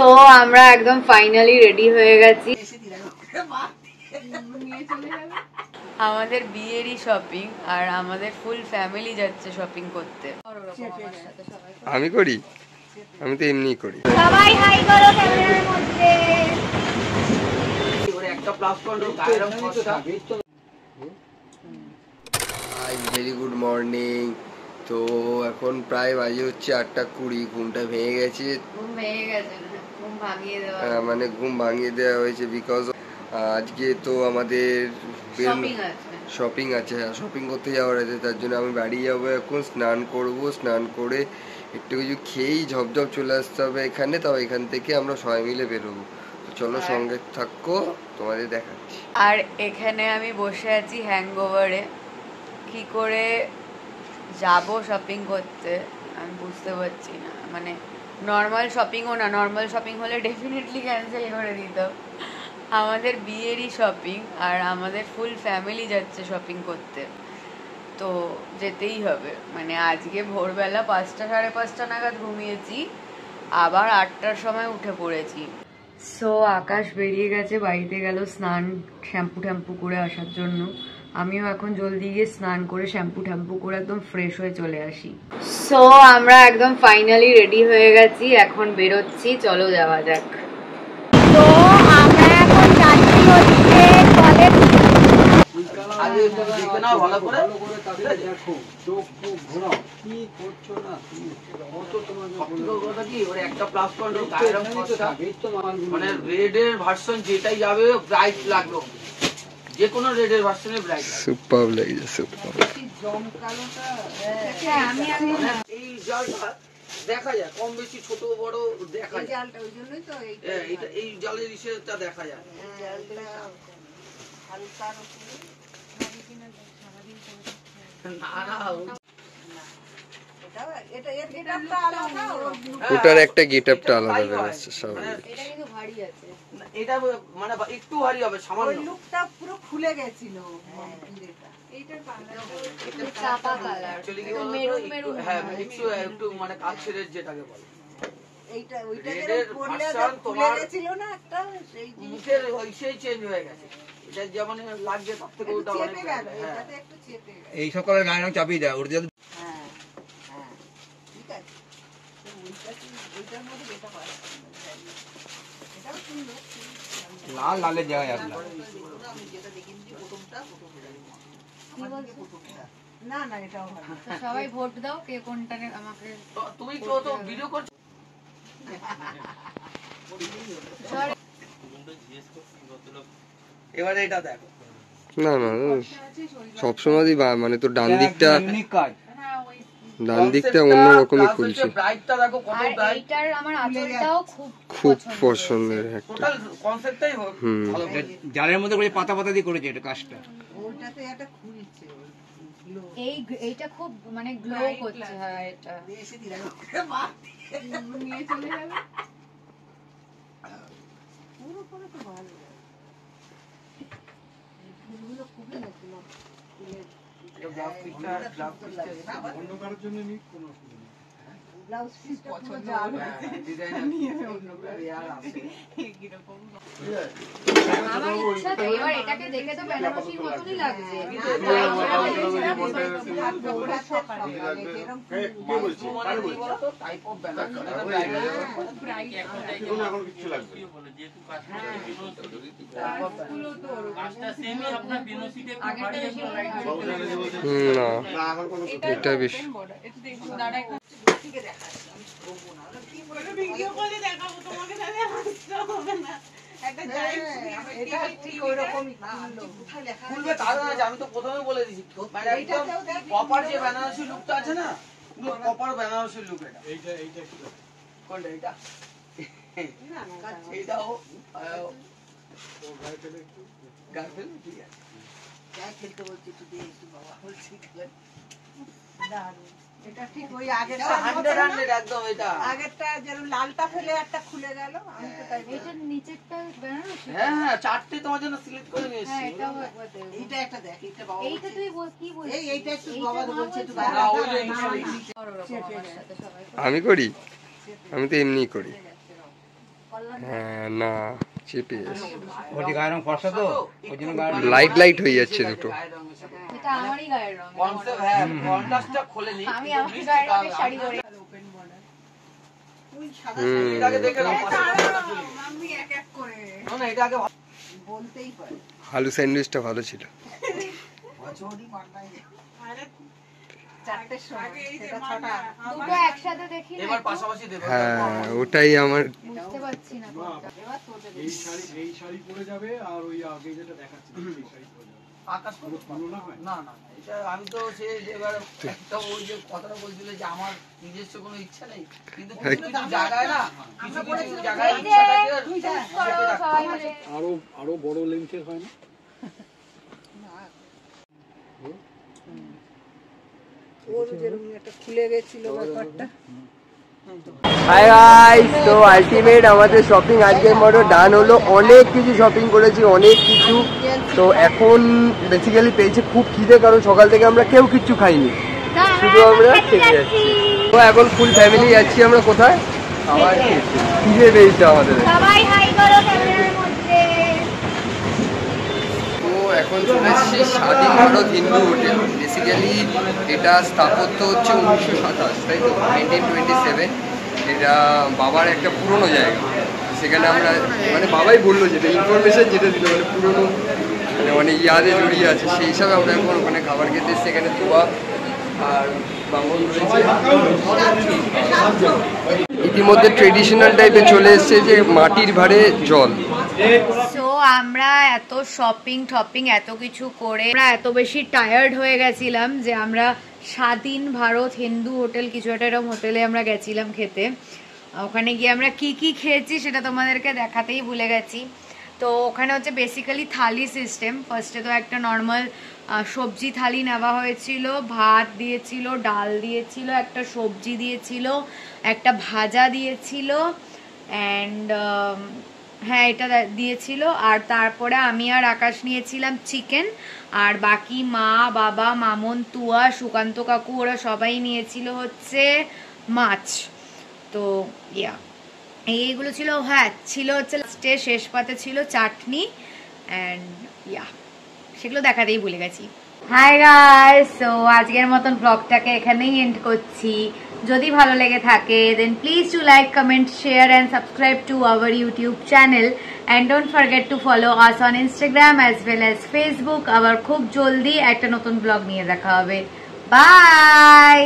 So আমরা একদম finally ready হয়ে গেছি। আমাদের বিয়েরই শপিং আর আমাদের ফুল ফ্যামিলি যাচ্ছে শপিং করতে। আমি করি, আমি তো এমনি করি। সবাই হাই করো ক্যামেরার মধ্যে। Very good morning. তো এখন প্রায় বাজে হচ্ছে 8:20। ঘুমটা ভেঙে গেছে। ঘুম ভেঙে গেছে না, ঘুম ভাঙিয়ে দেওয়া। মানে ঘুম ভাঙিয়ে দেওয়া হয়েছে বিকজ আজকে তো আমাদের শপিং আছে। হ্যাঁ, শপিং করতে যাওয়ার আছে, তার জন্য আমি বাড়ি যাবো এখন। স্নান করব, স্নান করে একটু কিছু খেয়েই ঝপঝপ চলে আসতে হবে এখানে। তাও এখান থেকে আমরা সবাই মিলে বেরোবো। তো চলো সঙ্গে থাকো, তোমাদের দেখাচ্ছি। আর এখানে আমি বসে আছি হ্যাংওভারে। কি করে যাব শপিং করতে আমি বুঝতে পারছি না। মানে নর্মাল শপিংও না, নর্মাল শপিং হলে ডেফিনেটলি ক্যান্সেল করে দিতাম। আমাদের বিয়েরই শপিং আর আমাদের ফুল ফ্যামিলি যাচ্ছে শপিং করতে, তো যেতেই হবে। মানে আজকে ভোরবেলা 5টা 5:30 নাগাদ ঘুমিয়েছি, আবার 8টার সময় উঠে পড়েছি। সো আকাশ বেরিয়ে গেছে, বাড়িতে গেল স্নান শ্যাম্পু ট্যাম্পু করে আসার জন্য। আমিও এখন জলদি গিয়ে স্নান করে শ্যাম্পু ট্যাম্পু করে একদম ফ্রেশ হয়ে চলে আসি। সো আমরা একদম ফাইনালি রেডি হয়ে গেছি, এখন বেরোচ্ছি, চলো যাওয়া যাক। তো আমরা এখন যাচ্ছি হচ্ছে কলেজ। আগে দেখে নাও ভালো করে, দেখো চোখ মুখ ঘোরাও, কি করছো না তুমি? অত তোমার কথা কি ওর একটা প্লাস পয়েন্ট গায়ের খরচা, মানে রেডের ভার্সন যেটাই যাবে ব্রাইট লাগবে, যে কোনো রেডের ভার্সনে ব্রাইট সুপার লাগছে, সুপার। জমকালোটা আমি এই জালটা দেখা যায় কম বেশি ছোট বড় দেখা যায়, জালটা ওই জন্যই তো এইটা এই জালের ইসেটা দেখা যায়। জালটা হালকা ওটার একটা গেটআপটা আলাদা বেরোচ্ছে সব। এটা কিন্তু ভারী আছে, এটা মানে একটু ভারী হবে সামান্য। ওই লুকটা পুরো খুলে গেছিল। এইটার এটা চাপা কালার, মেরুন মেরুন। হ্যাঁ একটু মানে কাছের যেটাকে বলে এইটা ওইটাকে পরলে খুলে গেছিল না একটা, সেই মুখের ওইটাই চেঞ্জ হয়ে গেছে। এটা যেমন লাগছে তার থেকে ওটা অনেক চেপে গেল, এটাতে একটু চেপে গেল। এই সকালে গায়ে রং চাপিয়ে দেয় ওর দিয়ে। হ্যাঁ হ্যাঁ ঠিক আছে, তো ওইটার মধ্যে যেটা পারে এটাও সুন্দর। লাল লালের জায়গায় আসলাম আমি যেটা দেখিনি প্রথমটা না না এটাও ভালো। সবাই ভোট দাও, কে কোনটা আমাকে। তুমি তো ভিডিও করছো। এবারে এটা দেখো। না না সবসময় মানে তো ডান দিকটা অন্যরকমই খুলছে। ব্রাইটটা দেখো কত ব্রাইট। এইটার আমার আঁচলটাও খুব পছন্দের একটা। টোটাল কনসেপ্টটাই ভালো। জালের মধ্যে করে পাতা পাতা দিয়ে করেছে এটা কাজটা। ওটাতে একটা খুলছে এইটা খুব মানে গ্লো করছে। হ্যাঁ এটা বেশি দিলে নিয়ে চলে যাবে পুরো পুরো তো ভালো। ফুলগুলো খুবই নতুন, অন্য কারোর জন্য নিই কোনো অসুবিধা নেই। ব্লাউজ পিসটা পুরো জাল নিয়ে অন্য আর আছে কিরকম। আমার ইচ্ছা তো এবার এটাকে দেখে তো বেনারসির মতনই লাগছে। টাইপ অফ বেনারসি এখন কিছু লাগবে যেহেতু কাজটা সেমই আপনার বেনারসিতে আগেরটা বেশি না এটা বেশি এটা দেখুন দাঁড়া একটু ঠিক দেখা কি বলে ভিডিও করে দেখাবো তোমাকে, তাহলে হাসতে হবে না। একটা এটা ঠিক ওই রকমই কোথায় লেখা খুলবে তা না, আমি তো প্রথমেই বলে দিয়েছি মানে একদম কপার যে বেনারসি লুকটা আছে না, পুরো কপার বেনারসি লুক। এটা এইটা কোনটা এটা না এইটাও ও গায়ে ফেলে একটু গায়ে ফেলে ঠিক আছে। গায়ে খেলতে বলছি একটু দিয়ে একটু বাবা বলছি দারুণ। এটা ঠিক ওই আগেরটা 100 একদম। এটা আগেরটা যেরকম লালটা ফেলে একটা খুলে গেল, আমি তো তাই এইটার নিচেরটা বেনারসি। হ্যাঁ চারটে তোমার জন্য সিলেক্ট করে নিয়েছি। হ্যাঁ এটাও একবার দেখ। এইটা একটা দেখ, এইটা বাবা এইটা তুই কি বলছিস? এইটা একটু বাবা বলছে একটু না ওই যে আমি করি, আমি তো এমনি করি। হ্যাঁ না চেপে যাচ্ছে, ওটি গায়ের রং ফর্সা তো ওই জন্য গায়ের লাইট লাইট হয়ে যাচ্ছে দুটো। এটা আমারই গায়ের রং, কনসেপ্ট হ্যাঁ কন্ট্রাস্টটা খোলেনি আমি আমার গায়ের রঙের শাড়ি পরে ওপেন বর্ডার ওই সাদা হুম। এটা আগে দেখে নাও আমি এক এক করে না এটা আগে বলতেই পারি আলু স্যান্ডউইচটা ভালো ছিল। বছরই মান্নাই আরে 4টের সময় আগে এই যে সেটা মানা, 6টা দুটো একসাথে দেখি না, এবার পাশাপাশি দেবো হ্যাঁ ওটাই আমার বুঝতে পারছি না কোনটা। এবার তোদের এই শাড়ি পরে যাবে আর ওই আগে যেটা দেখাচ্ছে সেই শাড়ি পরে যাবে। আকাশ পুরো তুলনা হয়? না না না, এটা আমি তো সে এবার একটা ওই যে কথাটা বলছিল যে আমার নিজস্ব কোনো ইচ্ছা নেই, কিন্তু কিছু কিছু জায়গায় না কিছু কিছু জায়গায় এই যে, ইচ্ছাটাকে চুজ করো সবাই মিলে। আরো বড় লেন্থের হয় না? ওর যেরকম একটা খুলে গেছিল ব্যাপারটা হাই গাইস, তো আলটিমেট আমাদের শপিং আজকের মতো ডান হলো। অনেক কিছু শপিং করেছি, অনেক কিছু। তো এখন বেসিক্যালি পেয়েছে খুব খিদে, কারণ সকাল থেকে আমরা কেউ কিচ্ছু খাইনি, শুধু আমরা খেতে যাচ্ছি। তো এখন ফুল ফ্যামিলি যাচ্ছি আমরা কোথায়, আবার খিদে পেয়েছে আমাদের। সবাই হাই করো ক্যামেরার মধ্যে। তো এখন চলে এসেছি স্বাধীন ভারত হিন্দু হোটেল। বেসিক্যালি এটা স্থাপত্য হচ্ছে 1927, তাই তো 1927। এটা বাবার একটা পুরনো জায়গা, সেখানে আমরা মানে বাবাই বললো যেটা ইনফরমেশন যেটা দিল মানে পুরনো মানে ইয়াদে জড়িয়ে আছে, সেই হিসাবে আমরা এখন ওখানে খাবার খেতে এসেছি। এখানে ধোয়া আর বামন রয়েছে। ইতিমধ্যে ট্রেডিশনাল টাইপে চলে এসছে যে মাটির ভাঁড়ে জল। সো আমরা এত শপিং টপিং এত কিছু করে আমরা এত বেশি টায়ার্ড হয়ে গেছিলাম যে আমরা স্বাধীন ভারত হিন্দু হোটেল কিছু একটা এরকম হোটেলে আমরা গেছিলাম খেতে। ওখানে গিয়ে আমরা কি কি খেয়েছি সেটা তোমাদেরকে দেখাতেই ভুলে গেছি। তো ওখানে হচ্ছে বেসিক্যালি থালি সিস্টেম। ফার্স্টে তো একটা নর্মাল সবজি থালি নেওয়া হয়েছিল, ভাত দিয়েছিল, ডাল দিয়েছিল, একটা সবজি দিয়েছিল, একটা ভাজা দিয়েছিল অ্যান্ড হ্যাঁ এটা দিয়েছিল। আর তারপরে আমি আর আকাশ নিয়েছিলাম চিকেন, আর বাকি মা বাবা মামন তুয়া সুকান্ত কাকু ওরা সবাই নিয়েছিল হচ্ছে মাছ। তো ইয়া এইগুলো ছিল। হ্যাঁ ছিল হচ্ছে লাস্টে শেষ পাতে ছিল চাটনি অ্যান্ড ইয়া সেগুলো দেখাতেই ভুলে গেছি। হাই গাইস, সো আজকের মতন ব্লগটাকে এখানেই এন্ড করছি। যদি ভালো লেগে থাকে then please to like comment share and subscribe to our YouTube channel and don't forget to follow us on Instagram as well as Facebook. আবার খুব জলদি একটা নতুন ব্লগ নিয়ে দেখা হবে। বাই।